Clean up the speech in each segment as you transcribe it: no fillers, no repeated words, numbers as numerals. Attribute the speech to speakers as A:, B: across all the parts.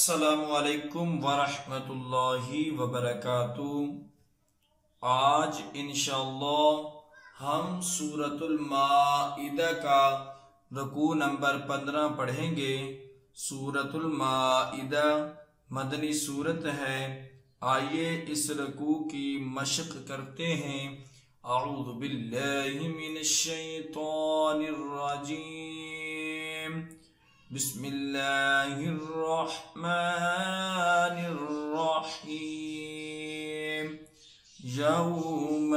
A: अस्सलामुअलैकुम वरहमतुल्लाहि वबरकातुह। आज इंशाअल्लाह हम सूरतुल माइदा का रुकू नंबर 15 पढ़ेंगे। सूरतुल माइदा मदनी सूरत है। आइए इस रुकू की मशक करते हैं। अऊज़ु बिल्लाहि मिनश शैतानिर रजीम। बिस्मिल्लाहिर्रहमानिर्रहीम। यौम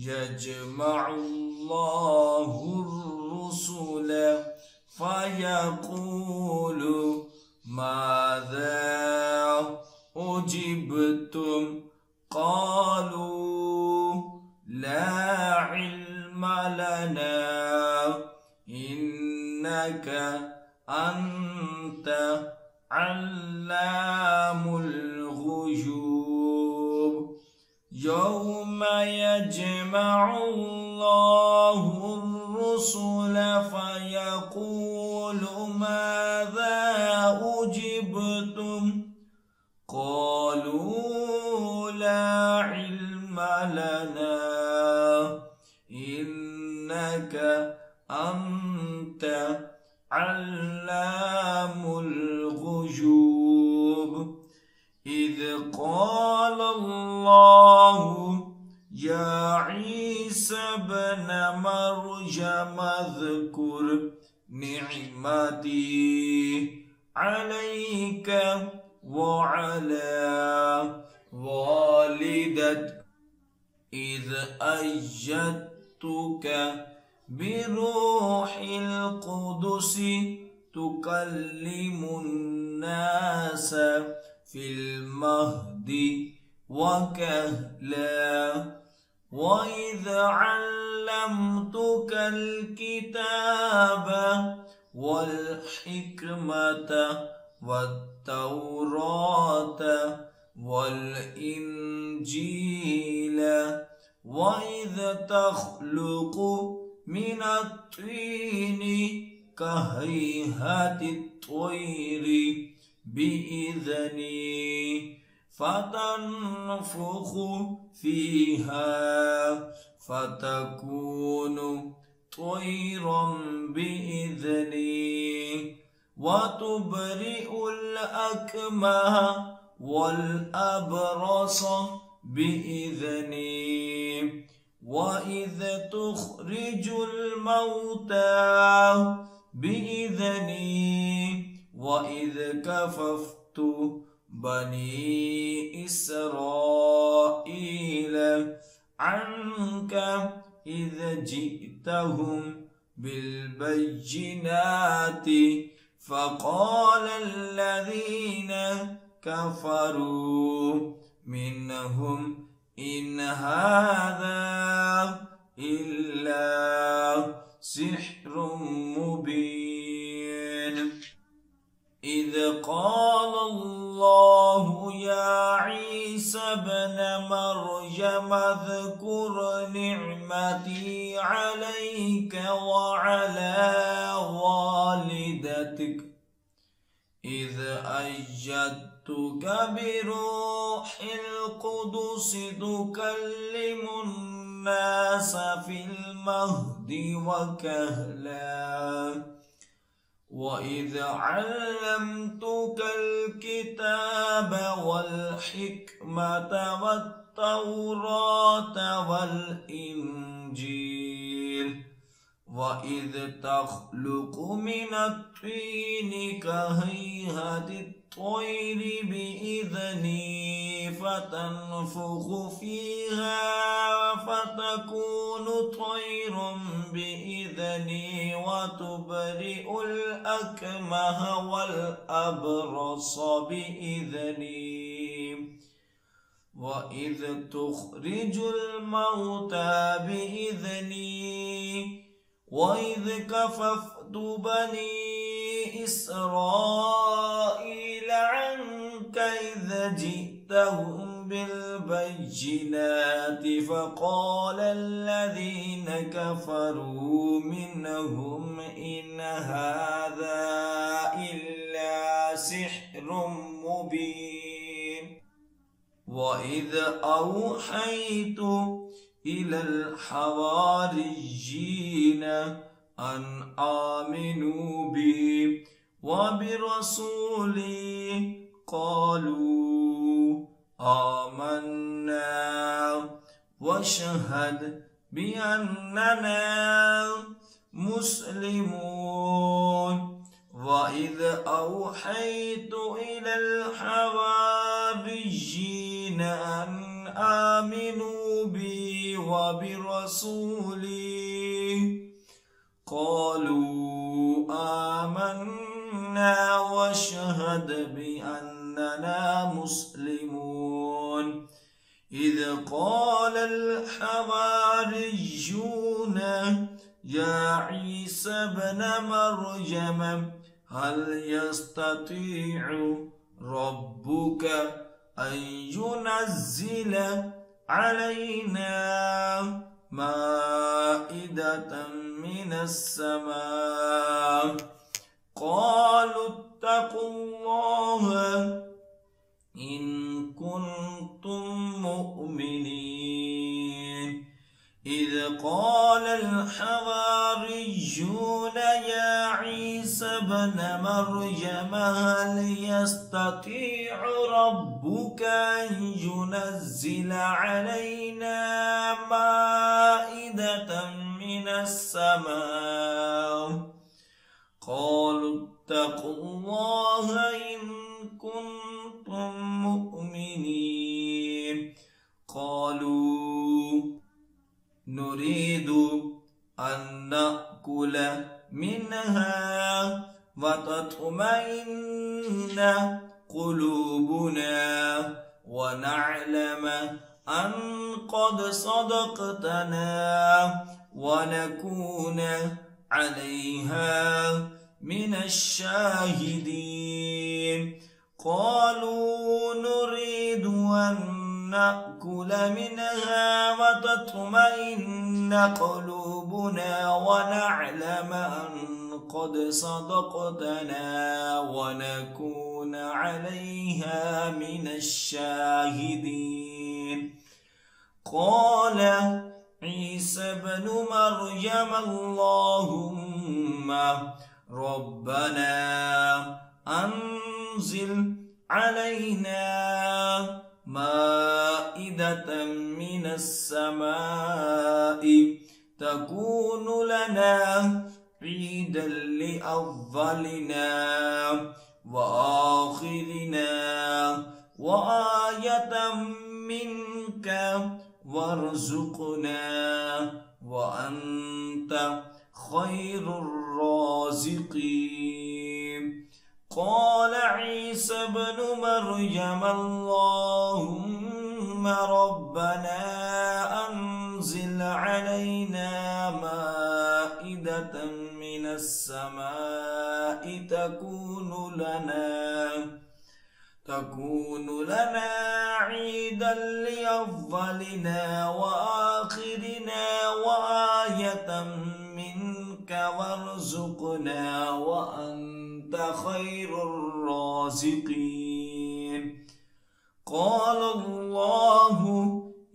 A: यजमउल्लाहुर्रुसुल फयक़ूलु माज़ा उजिब्तुम क़ालू ला इल्म लना इन्नका अंत अल्लामुल गुयूब। यौम यजमउल्लाहुर्रुसुल फयक़ूलु माज़ा उजिब्तुम क़ालू ला इल्म लना इन्नका अंत अल्लामुल गुयूब। इज़ क़ाल अल्लाहु या ईसा इब्न मरयम अज़्कुर निअमती अलैका व अला वालिदतिक इज़ अय्यदतुका बिरूहिल क़ुदुस तुकल्लिमुन नास फिल महदी व कहला व इज़ अल्लमतुकल किताब वल हिकमत वत्तौरात वल इंजील व इज़ तख़्लुक़ु मिनत्तीनि कहैयतित तोयरी बिइज़नी फतन्फुखु फीहा फतकूनु तोयरम बिइज़नी वतुबरिउल अकमह वल अबरस बिइज़नी वइज़ तुख़रिजुल मौता बिइज़नी वइज़ कफ़फ़्तु बनी इस्राईल अन्का इज़ जि'तहुम बिल्बय्यिनाति फ़क़ालल्लज़ीन कफ़रू मिन्हुम इन हाज़ा इल्ला सिह्रुम मुबीन। इज़ क़ाल अल्लाहु या ईसा इब्न मरयम अज़्कुर निअमती अलैका व अला वालिदतिक इज़ अय्यदतुका बिरूहिल क़ुदुस तुकल्लिमुन नास फिल महदी व कहला व इज़ अल्लमतुकल किताब वल हिकमत वत्तौरात वल इंजील व इज़ तख़्लुक़ु मिनत्तीनि कहैयतित तोयरी बिइज़नी फतन्फुखु फीहा फतकूनु तोयरम बिइज़नी वतुबरिउल अकमह वल अबरस बिइज़नी वइज़ तुख़रिजुल मौता बिइज़नी वइज़ कफ़फ़्तु बनी इस्राईल अन्का इज़ जि'तहुम बिल्बय्यिनाति फ़क़ालल्लज़ीन कफ़रू मिन्हुम इन हाज़ा इल्ला सिह्रुम مبين وإذ أوحيت إلى الحواريين أن آمنوا بي وبرسولي قالوا آمنا واشهد بأننا مسلمون وإذ أوحيت إلى الحواريين أن آمنوا بي وبرسولي قالوا آمنا واشهد بأننا مسلمون إذ قال الحواريون يا عيسى ابن مريم هل يستطيع ربك أن ينزل علينا مائدة من السماء قالوا اتقوا الله إن كنتم مؤمنين إذ قال الحواريون يا عيسى ابن مريم هل يستطيع ربك أن ينزل علينا مائدة من السماء قالوا اتقوا الله إن كنتم مؤمنين قالوا نريد أن نأكل منها وتطمئن قلوبنا ونعلم أن قد صدقتنا ونكون عليها من الشاهدين قالوا نريد أن نأكل منها وتطمئن قلوبنا ونعلم أن قد صدقتنا ونكون عليها من الشاهدين قال عيسى ابن مريم اللهم ربنا أنزل علينا مائدة من السماء تكون لنا عيدا لأولنا وآخرنا وآية منك وارزقنا وأنت خير الرازقين قال عيسى ابن مريم اللهم ربنا أنزل علينا مائدة من السماء تكون لنا عيدا لأولنا وآخرنا وآية منك وارزقنا وأنت خير الرازقين قال الله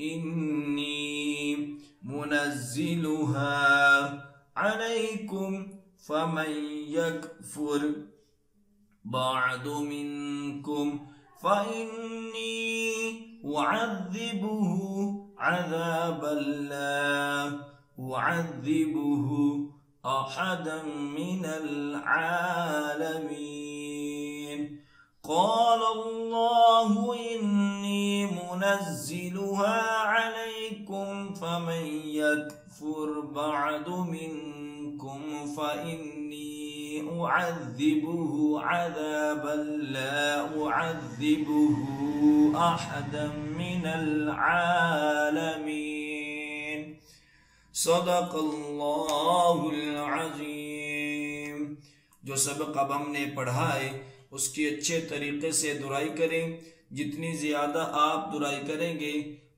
A: إني منزلها عليكم فمن يكفر بعد منكم فإني أعذبه عذابا لا أعذبه أحدا من العالمين قال الله إني منزلها عليكم فمن يكفر بعد منكم فإني أعذبه عذابا لا أعذبه أحدا من العالمين صدق अल्लाहुल अज़ीम। जो सबक अब हमने पढ़ा है उसकी अच्छे तरीके से दुराई करें। जितनी ज़्यादा आप दुराई करेंगे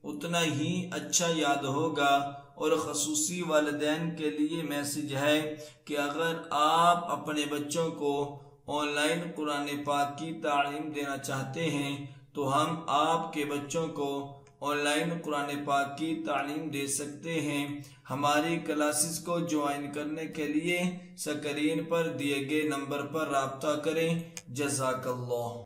A: उतना ही अच्छा याद होगा। और ख़ुसूसी वालिदैन के लिए मैसेज है कि अगर आप अपने बच्चों को ऑनलाइन कुरान पाक की तालीम देना चाहते हैं तो हम आपके बच्चों को ऑनलाइन कुरान पाक की तालीम दे सकते हैं। हमारी क्लासेस को ज्वाइन करने के लिए स्क्रीन पर दिए गए नंबर पर राब्ता करें। जज़ाकल्लाह।